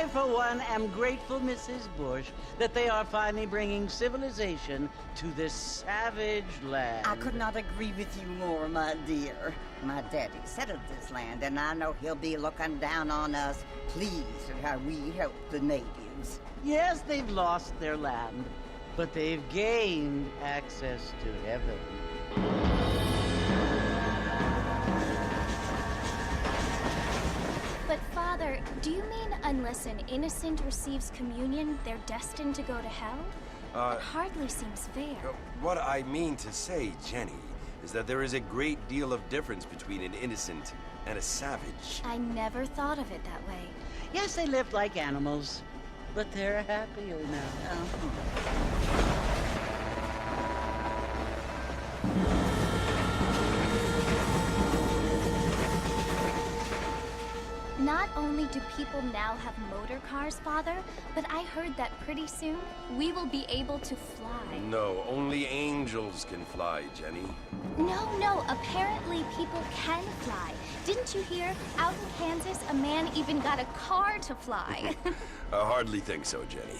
for one, am grateful, Mrs. Bush, that they are finally bringing civilization to this savage land. I could not agree with you more, my dear. My daddy settled this land, and I know he'll be looking down on us, pleased at how we help the natives. Yes, they've lost their land, but they've gained access to heaven. But Father, do you mean unless an innocent receives communion, they're destined to go to hell? That hardly seems fair. What I mean to say, Jenny, is that there is a great deal of difference between an innocent and a savage. I never thought of it that way. Yes, they live like animals, but they're happier now. Not only do people now have motor cars, Father, but I heard that pretty soon we will be able to fly. No, only angels can fly, Jenny. No, apparently people can fly. Didn't you hear? Out in Kansas, a man even got a car to fly. I hardly think so, Jenny.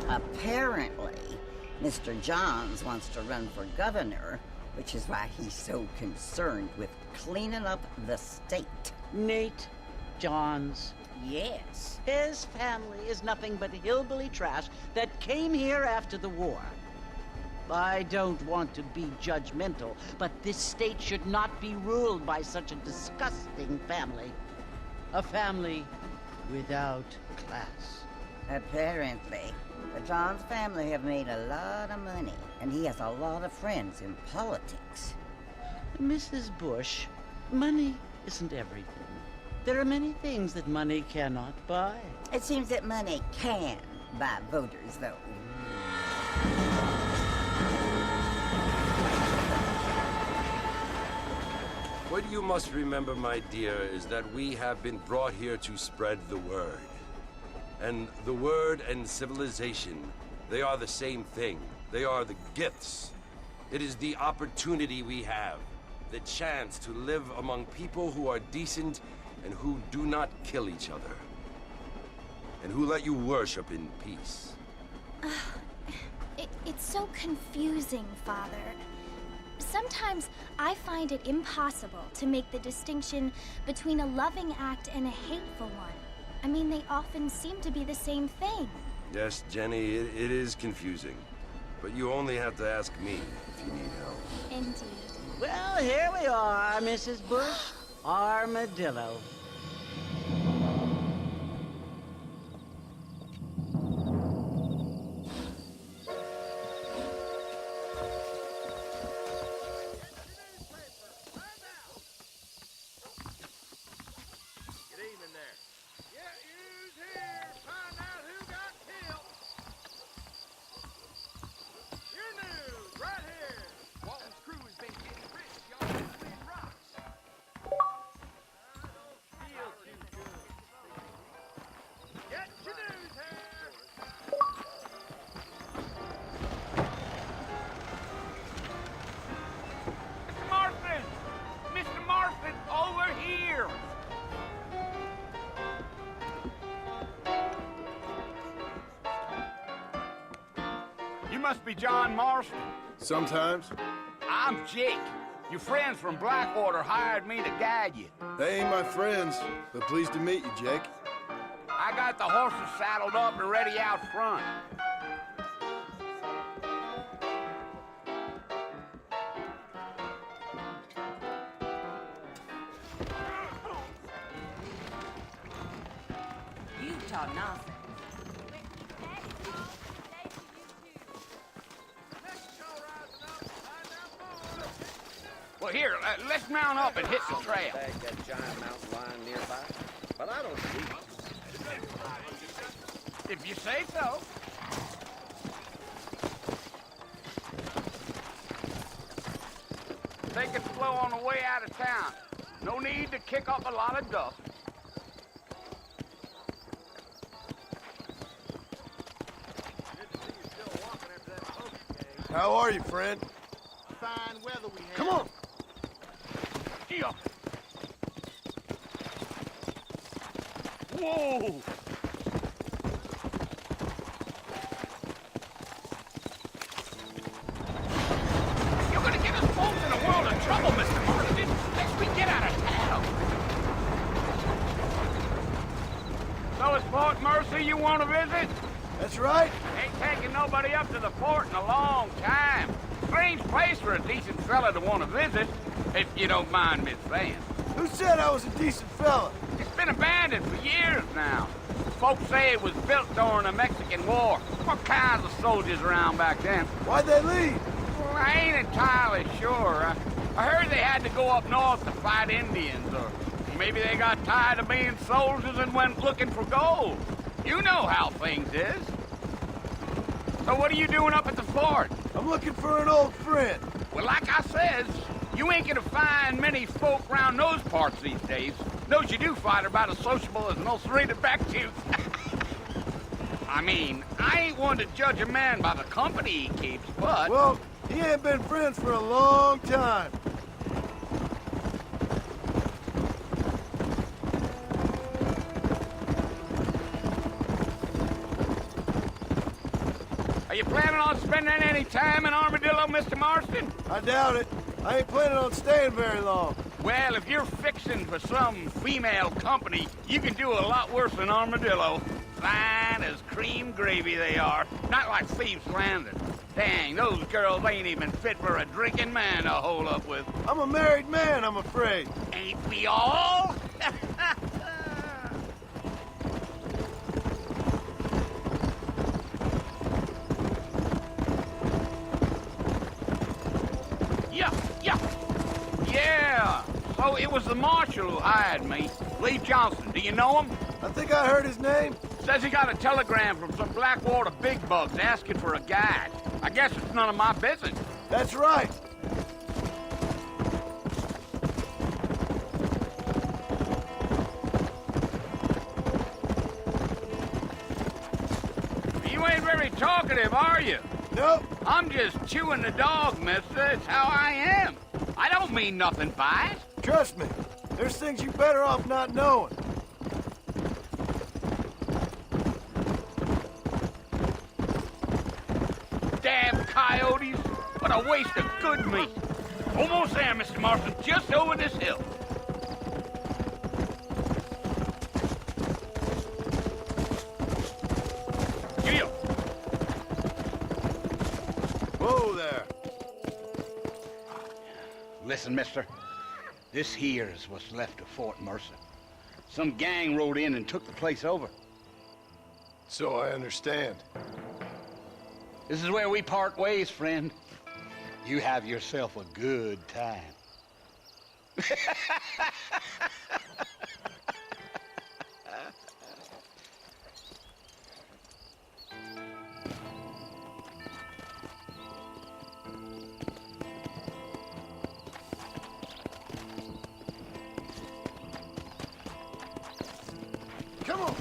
Apparently, Mr. Johns wants to run for governor, which is why he's so concerned with cleaning up the state. Nate Johns. Yes. His family is nothing but hillbilly trash that came here after the war. I don't want to be judgmental, but this state should not be ruled by such a disgusting family. A family without class. Apparently. The Johns family have made a lot of money, and he has a lot of friends in politics. Mrs. Bush, money isn't everything. There are many things that money cannot buy. It seems that money can buy voters, though. What you must remember, my dear, is that we have been brought here to spread the word. And the word and civilization, they are the same thing. They are the gifts. It is the opportunity we have, the chance to live among people who are decent and who do not kill each other, and who let you worship in peace. It's so confusing, Father. Sometimes I find it impossible to make the distinction between a loving act and a hateful one. I mean, they often seem to be the same thing. Yes, Jenny, it is confusing. But you only have to ask me if you need help. Indeed. Well, here we are, Mrs. Bush. Armadillo. You must be John Marston. Sometimes. I'm Jake. Your friends from Blackwater hired me to guide you. They ain't my friends, but pleased to meet you, Jake. I got the horses saddled up and ready out front. You taught nothing. Well, here, let's mount up and hit the trail. That giant mountain lion nearby, but I don't see it. If you say so. Take it slow on the way out of town. No need to kick up a lot of dust. How are you, friend? Fine weather we have. Come on! Yeah. Whoa! You're gonna get us both in a world of trouble, Mr. Marston, as we get out of town. So it's Fort Mercy you want to visit? That's right. Ain't taking nobody up to the fort in a long time. Strange place for a decent fella to want to visit, if you don't mind me saying. Who said I was a decent fella? It's been abandoned for years now. Folks say it was built during the Mexican War. What kinds of soldiers around back then? Why'd they leave? Well, I ain't entirely sure. I heard they had to go up north to fight Indians, or maybe they got tired of being soldiers and went looking for gold. You know how things is. So what are you doing up at the fort? I'm looking for an old friend. Well, like I says, you ain't gonna find many folk around those parts these days. Those you do find are about as sociable as an ulcerated back tooth. I mean, I ain't one to judge a man by the company he keeps, but... Well, he ain't been friends for a long time. Are you planning on spending any time in Armadillo, Mr. Marston? I doubt it. I ain't planning on staying very long. Well, if you're fixing for some female company, you can do a lot worse than Armadillo. Fine as cream gravy they are. Not like Thieves' Landing. Dang, those girls ain't even fit for a drinking man to hole up with. I'm a married man, I'm afraid. Ain't we all? Yeah. So it was the marshal who hired me. Lee Johnson. Do you know him? I think I heard his name. Says he got a telegram from some Blackwater big bugs asking for a guide. I guess it's none of my business. That's right. You ain't very talkative, are you? Nope. I'm just chewing the dog, mister. It's how I am. I don't mean nothing by it. Trust me. There's things you better off not knowing. Damn coyotes. What a waste of good meat. Almost there, Mr. Marston. Just over this hill. Giddy up. Whoa there. Listen, mister. This here is what's left of Fort Mercer. Some gang rode in and took the place over. So I understand. This is where we part ways, friend. You have yourself a good time. Come on.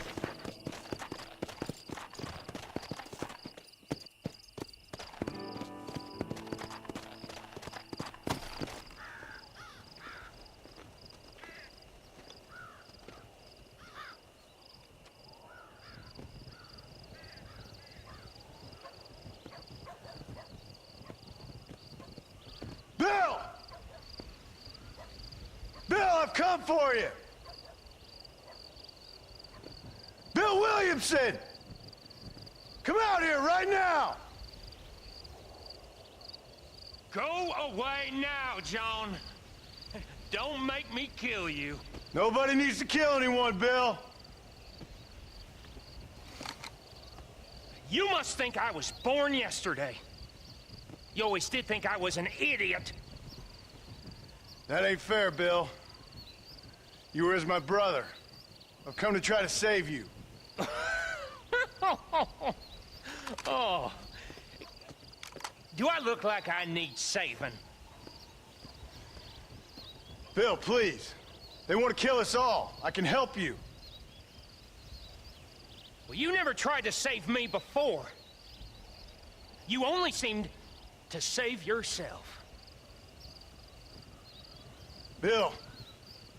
Bill! Bill, I've come for you! Bill Williamson! Come out here right now! Go away now, John. Don't make me kill you. Nobody needs to kill anyone, Bill. You must think I was born yesterday. You always did think I was an idiot. That ain't fair, Bill. You were as my brother. I've come to try to save you. Oh. Do I look like I need saving? Bill, please. They want to kill us all. I can help you. Well, you never tried to save me before. You only seemed to save yourself. Bill,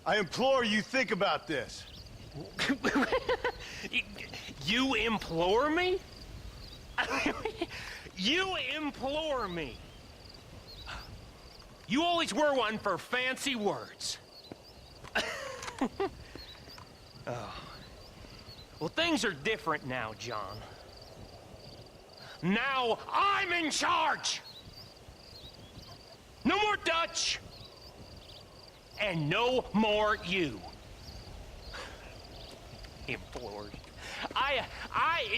I implore you think about this. You implore me? You implore me? You always were one for fancy words. Oh. Well, things are different now, John. Now I'm in charge! No more Dutch! And no more you. Implores. I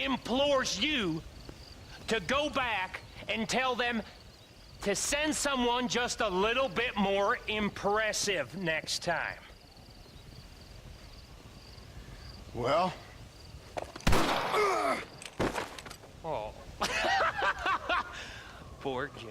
implores you to go back and tell them to send someone just a little bit more impressive next time. Well? Oh. Poor John.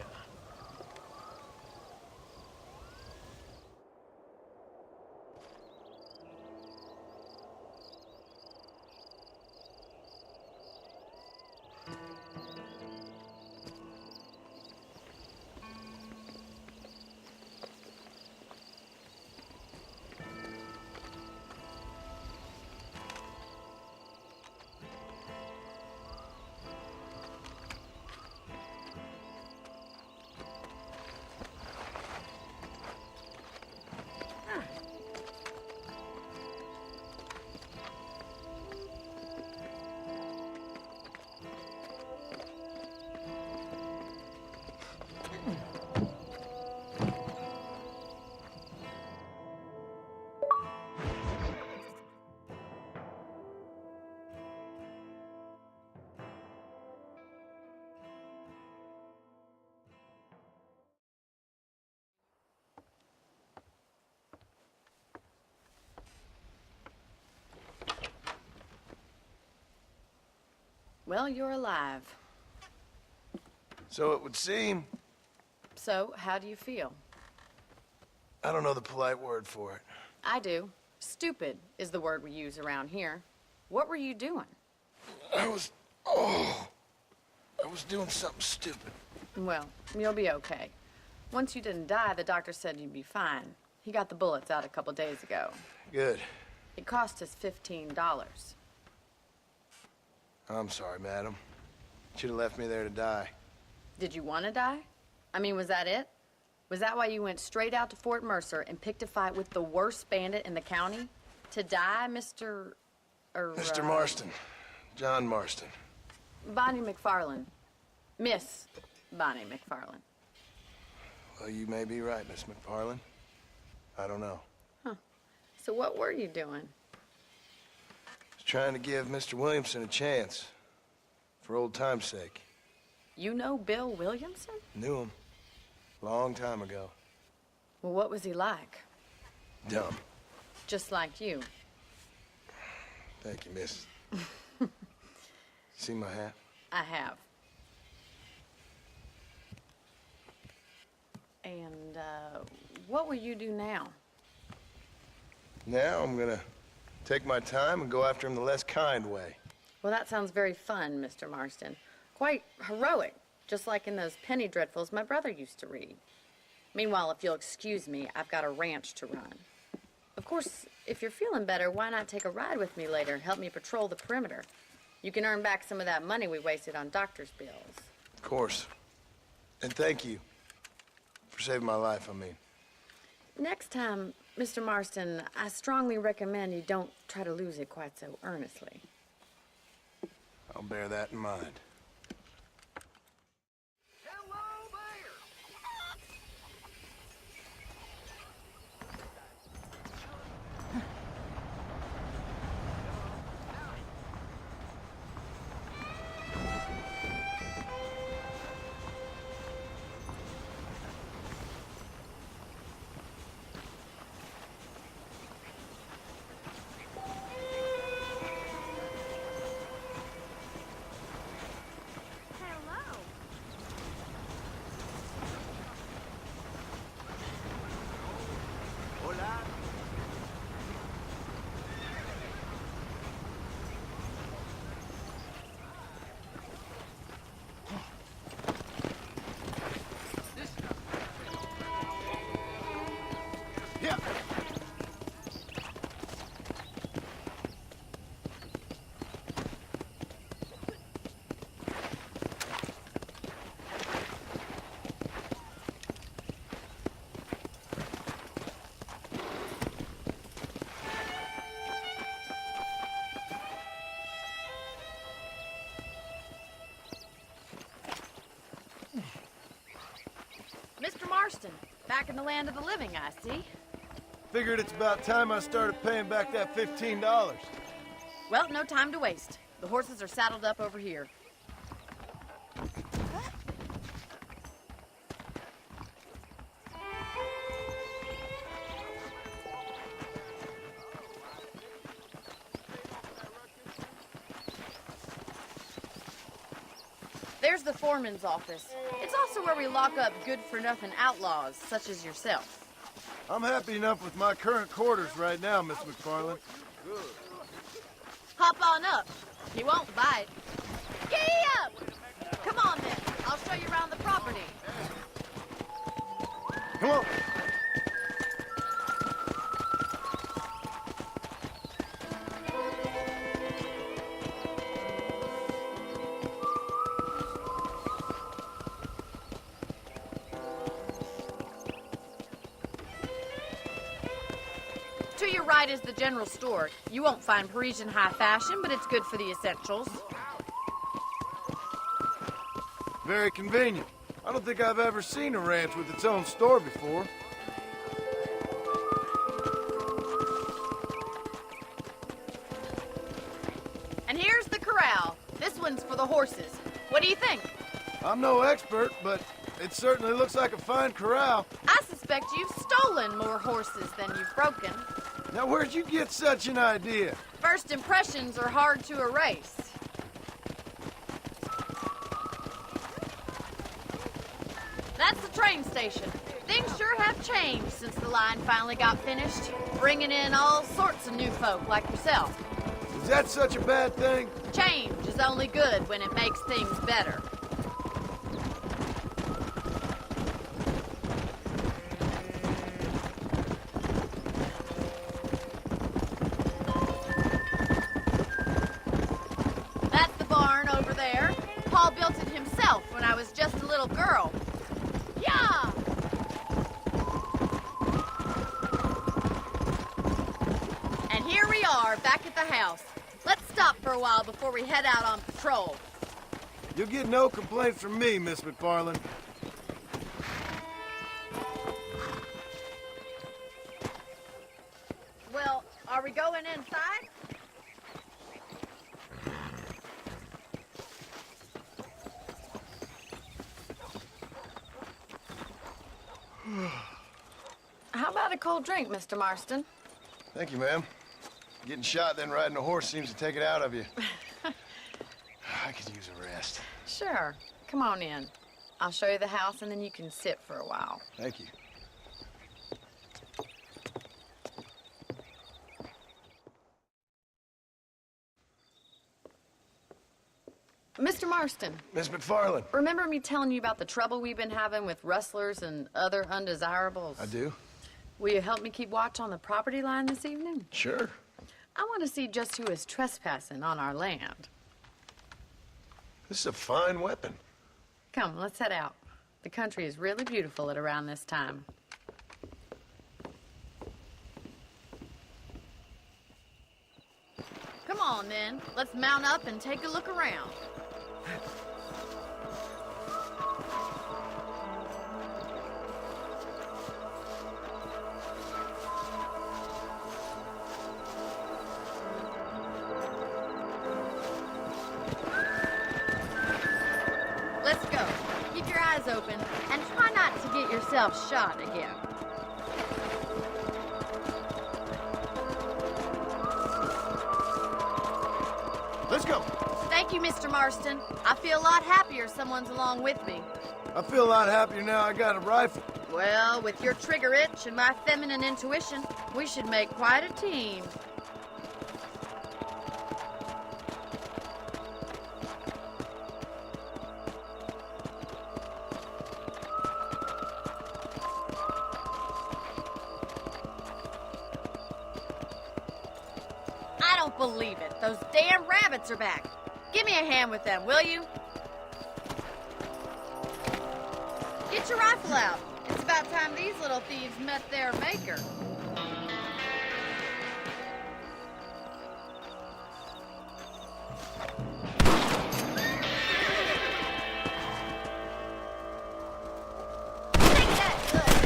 Well, you're alive. So it would seem. So, how do you feel? I don't know the polite word for it. I do. Stupid is the word we use around here. What were you doing? I was doing something stupid. Well, you'll be okay. Once you didn't die, the doctor said you'd be fine. He got the bullets out a couple days ago. Good. It cost us $15. I'm sorry, madam. Should have left me there to die. Did you want to die? I mean, was that it? Was that why you went straight out to Fort Mercer and picked a fight with the worst bandit in the county? To die, Mr. Mr. Marston. John Marston. Bonnie McFarland. Miss Bonnie McFarland. Well, you may be right, Miss McFarland. I don't know. Huh. So what were you doing? I was trying to give Mr. Williamson a chance. For old time's sake. You know Bill Williamson? Knew him. Long time ago. Well, what was he like? Dumb. Just like you. Thank you, miss. See my hat? I have. And, what will you do now? Now I'm gonna take my time and go after him the less kind way. Well, that sounds very fun, Mr. Marston. Quite heroic, just like in those penny dreadfuls my brother used to read. Meanwhile, if you'll excuse me, I've got a ranch to run. Of course, if you're feeling better, why not take a ride with me later and help me patrol the perimeter? You can earn back some of that money we wasted on doctor's bills. Of course. And thank you for saving my life, I mean. Next time, Mr. Marston, I strongly recommend you don't try to lose it quite so earnestly. I'll bear that in mind. Marston, back in the land of the living, I see. Figured it's about time I started paying back that $15. Well, no time to waste. The horses are saddled up over here. There's the foreman's office. It's also where we lock up good-for-nothing outlaws, such as yourself. I'm happy enough with my current quarters right now, Miss McFarland. Hop on up. He won't bite. Giddy up! Come on, then. I'll show you around the property. Come on. To your right is the general store. You won't find Parisian high fashion, but it's good for the essentials. Very convenient. I don't think I've ever seen a ranch with its own store before. And here's the corral. This one's for the horses. What do you think? I'm no expert, but it certainly looks like a fine corral. I suspect you've stolen more horses than you've broken. Now, where'd you get such an idea? First impressions are hard to erase. That's the train station. Things sure have changed since the line finally got finished, bringing in all sorts of new folk like yourself. Is that such a bad thing? Change is only good when it makes things better. That's the barn over there. Paul built it himself when I was just a little girl. Yeah! And here we are, back at the house. Let's stop for a while before we head out on patrol. You'll get no complaints from me, Miss McFarland. Well, are we going inside? How about a cold drink, Mr. Marston? Thank you, ma'am. Getting shot, then riding a horse seems to take it out of you. I could use a rest. Sure. Come on in. I'll show you the house, and then you can sit for a while. Thank you. Mr. Marston, Miss McFarland. remember me telling you about the trouble we've been having with rustlers and other undesirables? I do? Will you help me keep watch on the property line this evening? Sure. I want to see just who is trespassing on our land. This is a fine weapon. Come, let's head out. The country is really beautiful at around this time. Come on, then. Let's mount up and take a look around. Let's go. Keep your eyes open and try not to get yourself shot again. Let's go. Thank you, Mr. Marston. I feel a lot happier someone's along with me. I feel a lot happier now I got a rifle. Well, with your trigger itch and my feminine intuition, we should make quite a team. I don't believe it. Those damn rabbits are back. Give me a hand with them, will you? Get your rifle out. It's about time these little thieves met their maker. Take that, good.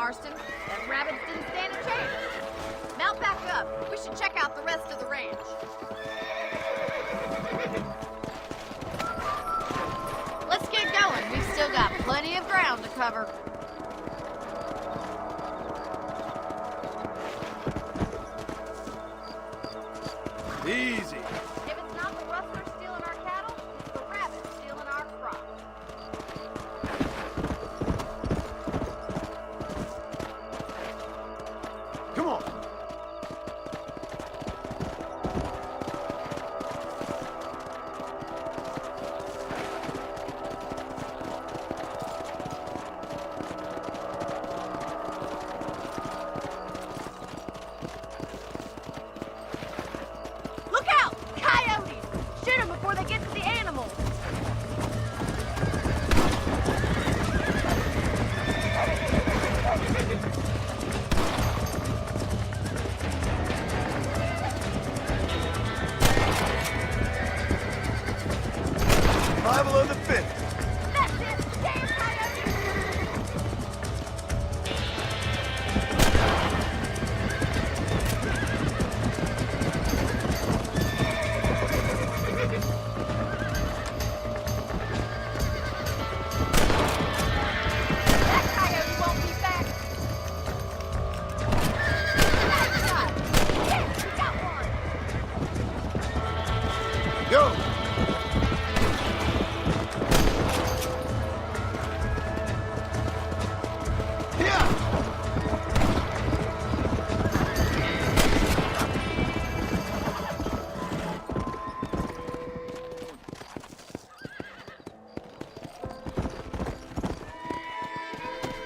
Marston. Them rabbits didn't stand a chance. Mount back up. We should check out the rest of the ranch. Let's get going. We've still got plenty of ground to cover. Easy. If it's not the rustlers stealing our cattle, it's the rabbits stealing our crop. Come on. Look out! Coyotes! Shoot them before they get to the animals. Survival of the fittest. That's it! Damn coyotes! That coyote won't be back. Nice shot! Yes, we got one! Go. Yeah.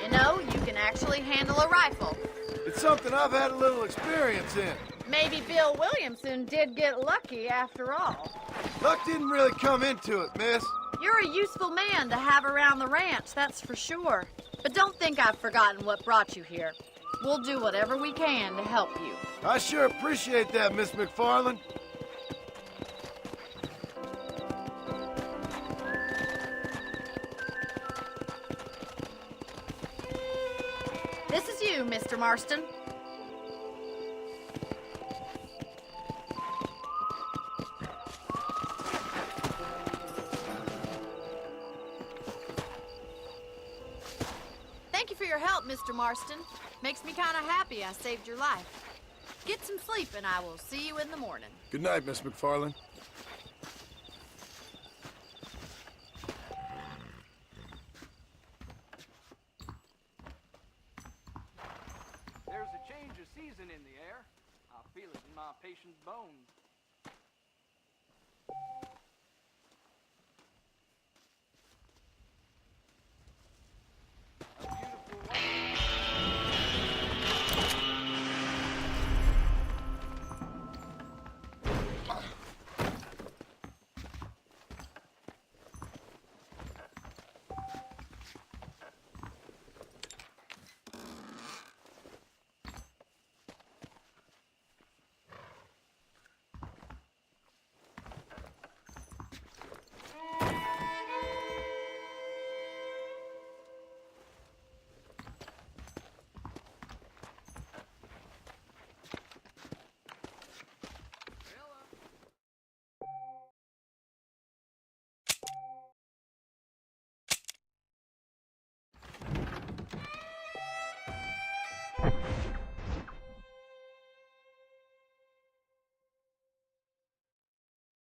You know, you can actually handle a rifle. It's something I've had a little experience in. Maybe Bill Williamson did get lucky after all. Luck didn't really come into it, miss. You're a useful man to have around the ranch, that's for sure. But don't think I've forgotten what brought you here. We'll do whatever we can to help you. I sure appreciate that, Miss McFarland. This is you, Mr. Marston. Thank you for your help, Mr. Marston. Makes me kind of happy I saved your life. Get some sleep and I will see you in the morning. Good night, Miss McFarland. There's a change of season in the air. I feel it in my patient's bones.